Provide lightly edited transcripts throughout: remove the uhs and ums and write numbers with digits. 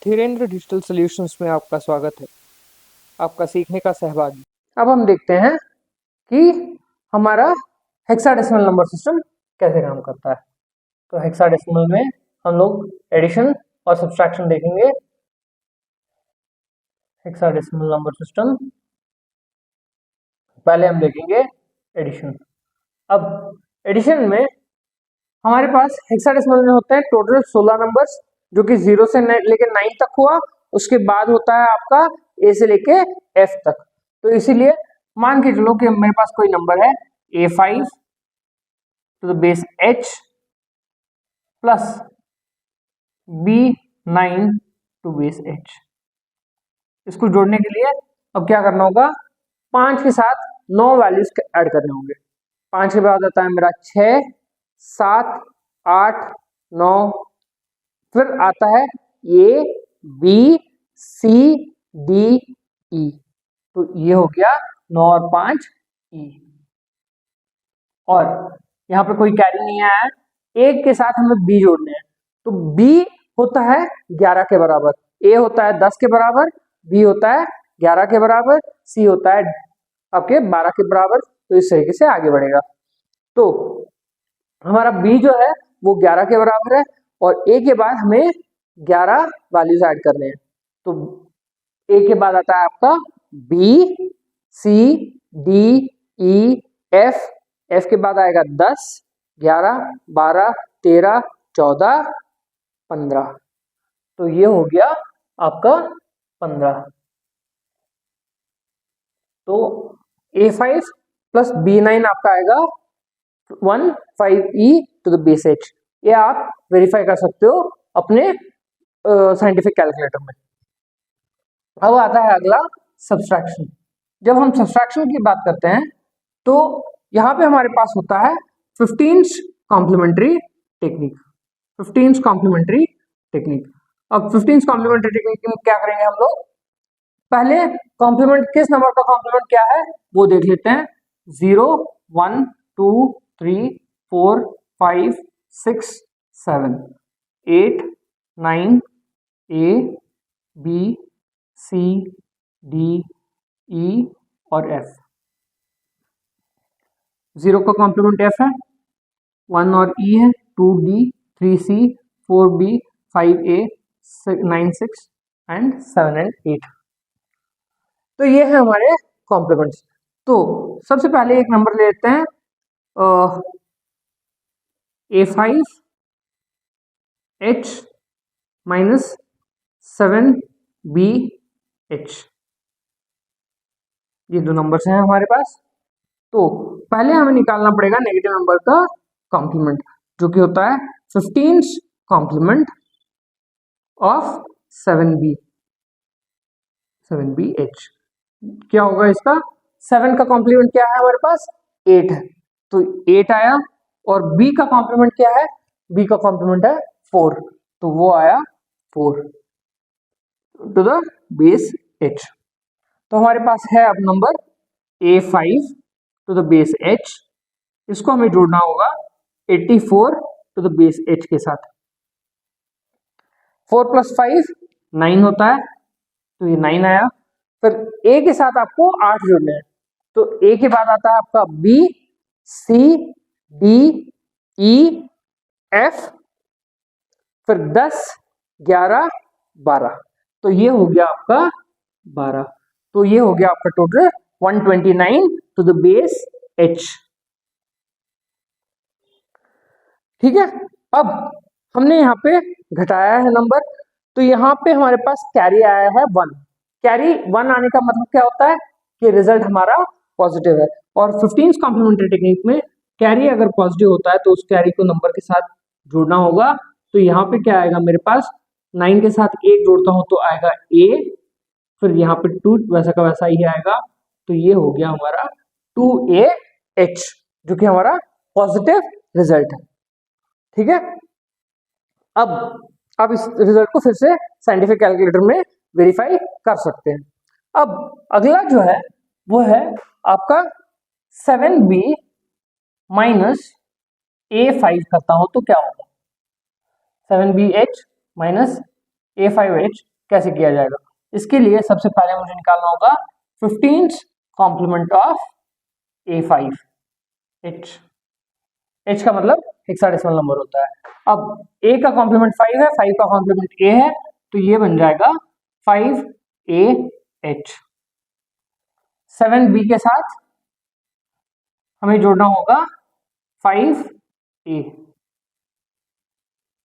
Dhirendra digital solutions में आपका स्वागत है, आपका सीखने का सहभागी। अब हम देखते हैं कि हमारा हेक्साडेसिमल नंबर सिस्टम कैसे काम करता है। तो हेक्साडेसिमल में हम लोग एडिशन और सब्सट्रैक्शन देखेंगे। हेक्साडेसिमल नंबर सिस्टम पहले हम देखेंगे एडिशन। अब एडिशन में हमारे पास हेक्साडेसिमल में होते हैं टोटल 16 नंबर्स, जो कि 0 से लेके 9 तक हुआ। उसके बाद होता है आपका ए से लेके एफ तक। तो इसीलिए मान के चलो कि मेरे पास कोई नंबर है A5 to the base H plus B9 to base H। इसको जोड़ने के लिए अब क्या करना होगा, 5 के साथ 9 वैल्यूज ऐड करने होंगे। 5 के बाद आता है मेरा 6, 7, 8, 9, फिर आता है A, B, C, D, E। तो ये हो गया 9 और 5 E। और यहाँ पे कोई कैरी नहीं आया है, 1 के साथ हमें B जोड़ने हैं। तो B होता है 11 के बराबर, A होता है 10 के बराबर, B होता है 11 के बराबर, C होता है आपके 12 के बराबर। तो इस तरीके से आगे बढ़ेगा। तो हमारा B जो है वो 11 के बराबर है और A के बाद हमें 11 वैल्यूज ऐड करने हैं। तो A के बाद आता है आपका B, C, D, E, F। F के बाद आएगा 10, 11, 12, 13, 14, 15। तो ये हो गया आपका 15। तो A5 प्लस B9 आपका आएगा 15E to the base H। ये आप वेरीफाई कर सकते हो अपने साइंटिफिक कैलकुलेटर में। अब आता है अगला सब्सट्रैक्शन। जब हम सब्सट्रैक्शन की बात करते हैं तो यहाँ पे हमारे पास होता है 15th complementary technique. 15th complementary technique. अब 15th कॉम्प्लीमेंट्री टेक्निक में क्या करेंगे हम लोग, पहले कॉम्प्लीमेंट किस नंबर का कॉम्प्लीमेंट क्या है वो देख लेते हैं। 0, 1, 2, 3, 4, 5, 6, 7, 8, 9, A, B, C, D, E और F। 0 का कॉम्प्लीमेंट F है, 1 और E है, 2D, 3C, 4B, 5A, 9, 6 and 7 and 8। तो ये है हमारे कॉम्प्लीमेंट्स। तो सबसे पहले एक नंबर ले लेते हैं A5 H minus 7B H। ये दो नंबर्स हैं हमारे पास। तो पहले हमें निकालना पड़ेगा नेगेटिव नंबर का कॉम्प्लीमेंट, जो कि होता है 15th complement of 7B H। क्या होगा इसका, 7 का कॉम्प्लीमेंट क्या है हमारे पास, 8 है। तो 8 आया। और B का कॉम्प्लीमेंट क्या है, B का कॉम्प्लीमेंट है 4, तो वो आया 4 टू द बेस H। तो हमारे पास है अब number A5 to the base H। इसको हमें जोड़ना होगा 84 टू द बेस H के साथ। 4 प्लस 5 9 होता है, तो ये 9 आया। फिर A के साथ आपको 8 जोड़ने हैं। तो A के बाद आता है आपका B, C, D, E, F, फिर 10, 11, 12। तो ये हो गया आपका 12। तो ये हो गया आपका total 129 to the base H। ठीक है। अब हमने यहाँ पे घटाया है नंबर, तो यहाँ पे हमारे पास कैरी आया है 1। कैरी 1 आने का मतलब क्या होता है कि रिजल्ट हमारा पॉजिटिव है। और 15th कॉम्प्लीमेंट्री टेक्निक में कैरी अगर पॉजिटिव होता है तो उस कैरी को नंबर के साथ जोड़ना होगा। तो यहाँ पे क्या आएगा मेरे पास, 9 के साथ 1 जोड़ता हूं तो आएगा A, फिर यहाँ पे 2 वैसा का वैसा ही आएगा। तो ये हो गया हमारा 2AH, जो कि हमारा पॉजिटिव रिजल्ट है। ठीक है। अब इस रिजल्ट को फिर से साइंटिफिक कैलकुलेटर में वेरीफाई कर सकते हैं। अब अगला जो है वो है आपका 7B माइनस A5 करता हूं तो क्या होगा, 7BH माइनस A5H कैसे किया जाएगा? इसके लिए सबसे पहले मुझे निकालना होगा 15th complement of A5 H। H का मतलब हेक्साडेसिमल नंबर होता है। अब A का कॉम्प्लीमेंट 5 है, 5 का कॉम्प्लीमेंट A है, तो ये बन जाएगा 5AH। 7B के साथ हमें जोड़ना होगा 5A।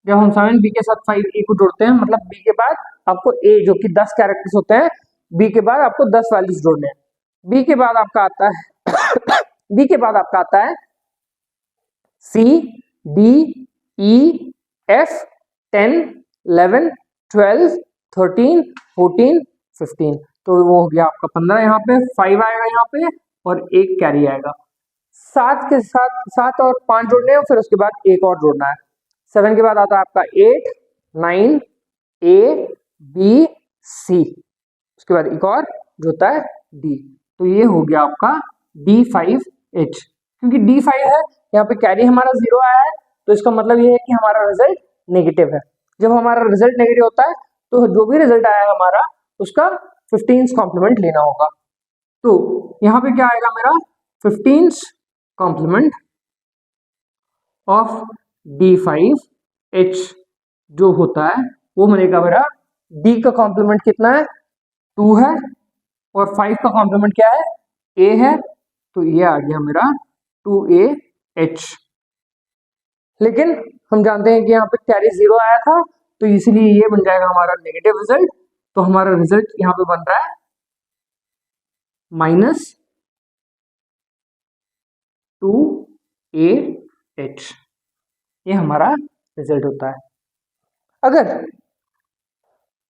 जब हम 7B के साथ 5A को जोड़ते हैं, मतलब B के बाद आपको A जो कि 10 कैरेक्टर्स होते हैं, B के बाद आपको 10 वैल्यूज जोड़ने हैं। B के बाद आपका आता है B के बाद आपका आता है C, D, E, F, 10, 11, 12, 13, 14, 15। तो वो हो गया आपका 15, यहाँ पे 5 आएगा यहाँ पे और एक कैरी आएगा। 7 के साथ 7 और 5 जोड़ने हैं, फिर उसके बाद एक और जोड़ना है। 7 के बाद आता है आपका 8, 9, A, B, C, उसके बाद एक और जो होता है D। तो ये हो गया आपका D5H। क्योंकि D5 है, यहाँ पे कैरी हमारा 0 आया है, तो इसका मतलब ये है कि हमारा रिजल्ट नेगेटिव है। जब हमारा रिजल्ट नेगेटिव होता है तो जो भी रिजल्ट आया है हमारा, उसका 15th कॉम्प्लीमेंट लेना होगा। तो यहाँ पे क्या आएगा मेरा 15th कॉम्प्लीमेंट ऑफ D5H जो होता है वो बनेगा मेरा, D का कॉम्प्लीमेंट कितना है 2 है, और 5 का कॉम्प्लीमेंट क्या है A है, तो ये आ गया मेरा 2AH। लेकिन हम जानते हैं कि यहाँ पे कैरी 0 आया था, तो इसलिए ये बन जाएगा हमारा नेगेटिव रिजल्ट। तो हमारा रिजल्ट यहाँ पे बन रहा है -2AH। ये हमारा रिजल्ट होता है। अगर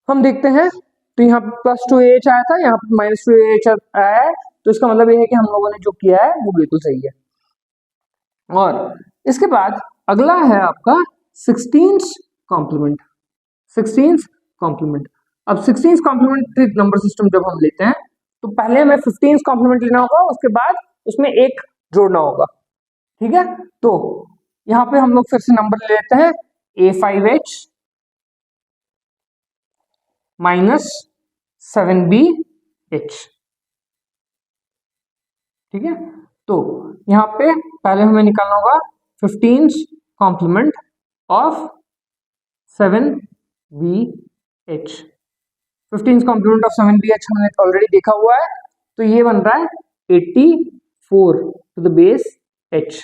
हम देखते हैं तो यहाँ पे +2AH आया था, यहाँ पे -2AH आया है, तो इसका मतलब ये है कि हम लोगों ने जो किया है वो बिल्कुल सही है। और इसके बाद अगला है आपका 16th कॉम्प्लीमेंट। 16th कॉम्प्लीमेंट, अब 16th कॉम्प्लीमेंट्री नंबर सिस्टम जब हम लेते हैं तो पहले हमें 15th कॉम्प्लीमेंट लेना होगा, उसके बाद उसमें एक जोड़ना होगा। ठीक है, तो यहाँ पे हम लोग फिर से नंबर ले लेते हैं A5H -7BH। ठीक है, तो यहाँ पे पहले हमें निकालना होगा 15th complement of 7BH। 15th complement of 7BH हमने ऑलरेडी देखा हुआ है, तो ये बन रहा है 84 to the base H।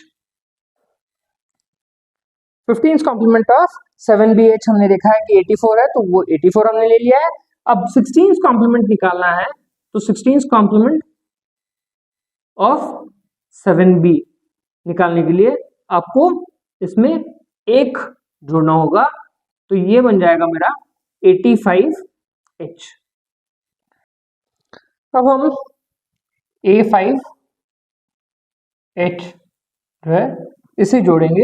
15th complement of 7BH हमने देखा है कि 84 है, तो वो 84 हमने ले लिया है। अब 16th कॉम्प्लीमेंट निकालना है, तो 16th कॉम्प्लीमेंट ऑफ 7B निकालने के लिए आपको इसमें एक जोड़ना होगा, तो ये बन जाएगा मेरा 85H। अब हम A5H जो है इसे जोड़ेंगे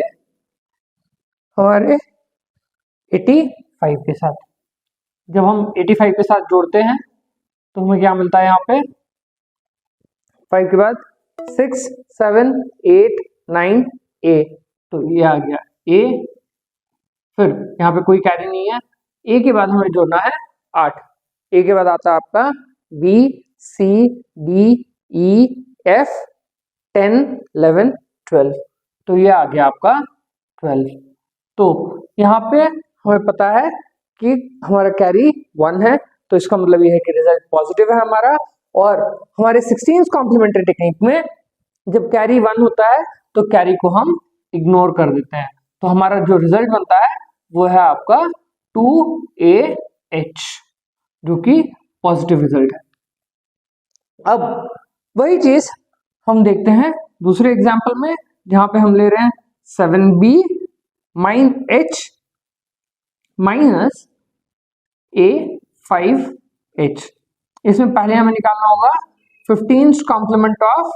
हमारे 85 के साथ। जब हम 85 के साथ जोड़ते हैं तो हमें क्या मिलता है, यहाँ पे 5 के बाद 6, 7, 8, 9 A, तो ये आ गया A। फिर यहाँ पे कोई कैरी नहीं है, A के बाद हमें जोड़ना है 8। A के बाद आता है आपका B, C, D, E, F, 10, 11, 12, तो ये आ गया आपका 12। तो यहाँ पे हमें पता है कि हमारा कैरी 1 है, तो इसका मतलब ये है कि रिजल्ट पॉजिटिव है हमारा। और हमारे 16th कॉम्प्लीमेंट्री टेक्निक में जब कैरी 1 होता है तो कैरी को हम इग्नोर कर देते हैं, तो हमारा जो रिजल्ट बनता है वो है आपका 2AH जो कि पॉजिटिव रिजल्ट है। अब वही चीज हम देखते हैं दूसरे एग्जाम्पल में, जहां पे हम ले रहे हैं 7B -H -A5H। इसमें पहले हमें निकालना होगा 15th कॉम्प्लीमेंट ऑफ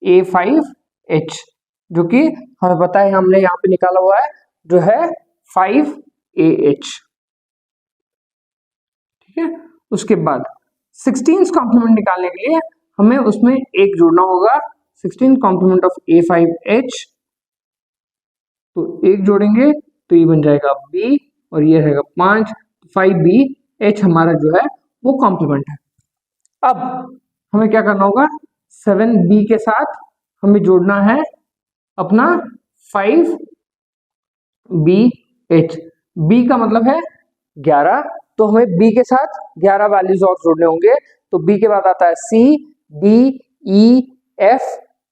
A5H, जो कि हमें पता है हमने यहाँ पे निकाला हुआ है जो है 5AH। ठीक है, उसके बाद 16th कॉम्प्लीमेंट निकालने के लिए हमें उसमें एक जोड़ना होगा। 16th कॉम्प्लीमेंट ऑफ A5H, तो एक जोड़ेंगे तो ये बन जाएगा B, और ये रहेगा 5, 5BH हमारा जो है वो कॉम्प्लीमेंट है। अब हमें क्या करना होगा, 7B के साथ हमें जोड़ना है अपना 5BH। B का मतलब है 11, तो हमें B के साथ 11 वैल्यूज और जोड़ने होंगे। तो B के बाद आता है C, D, E, F,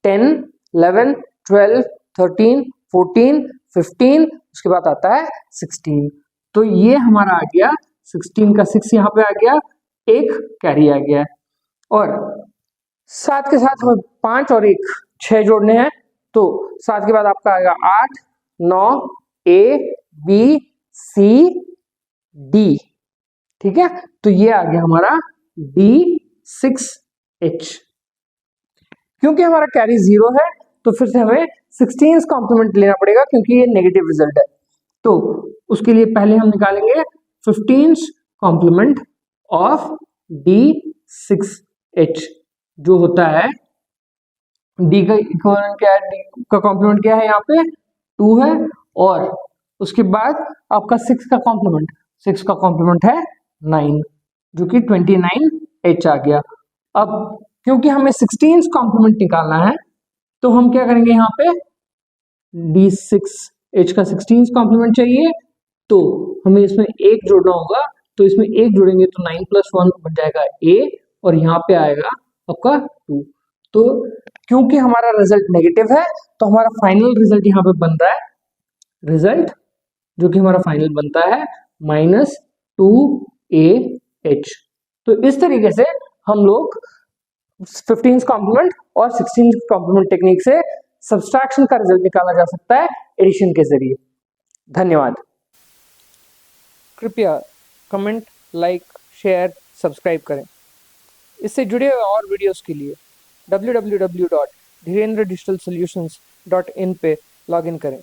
10, 11, 12, 13, 14, 15, उसके बाद आता है 16। तो ये हमारा आ गया 16 का 6 यहाँ पे आ गया, एक कैरी आ गया। और 7 के साथ हमें 5 और 1 6 जोड़ने हैं। तो 7 के बाद आपका आएगा 8, 9, A, B, C, D। ठीक है, तो ये आ गया हमारा D6H। क्योंकि हमारा कैरी 0 है तो फिर से हमें 16 कॉम्प्लीमेंट लेना पड़ेगा, क्योंकि ये नेगेटिव रिजल्ट है। तो उसके लिए पहले हम निकालेंगे 15 कॉम्प्लीमेंट ऑफ D6H, जो होता है D का इक्विवेलेंट क्या है, D का कॉम्प्लीमेंट क्या है, यहाँ पे 2 है, और उसके बाद आपका 6 का कॉम्प्लीमेंट है 9, जो कि 29H आ गया। अब क्योंकि हमें 16 कॉम्प्लीमेंट निकालना है तो हम क्या करेंगे, यहाँ पे D6H का 16 कॉम्प्लीमेंट चाहिए, तो हमें इसमें 1 जोड़ना होगा। तो इसमें 1 जोड़ेंगे तो 9 + 1 बन जाएगा A, और यहाँ पे आएगा आपका 2। तो क्योंकि हमारा रिजल्ट नेगेटिव है तो हमारा फाइनल रिजल्ट यहाँ पे बन रहा है, रिजल्ट जो कि हमारा फाइनल बनता है -2AH। तो इस तरीके से हम लोग 15 कॉम्प्लीमेंट और 16 कॉम्प्लीमेंट टेक्निक से सब्सट्रैक्शन का रिजल्ट निकाला जा सकता है एडिशन के जरिए। धन्यवाद। कृपया कमेंट, लाइक, शेयर, सब्सक्राइब करें। इससे जुड़े हुए और वीडियोस के लिए www.dhirendradigitalsolutions.in पे लॉगिन करें।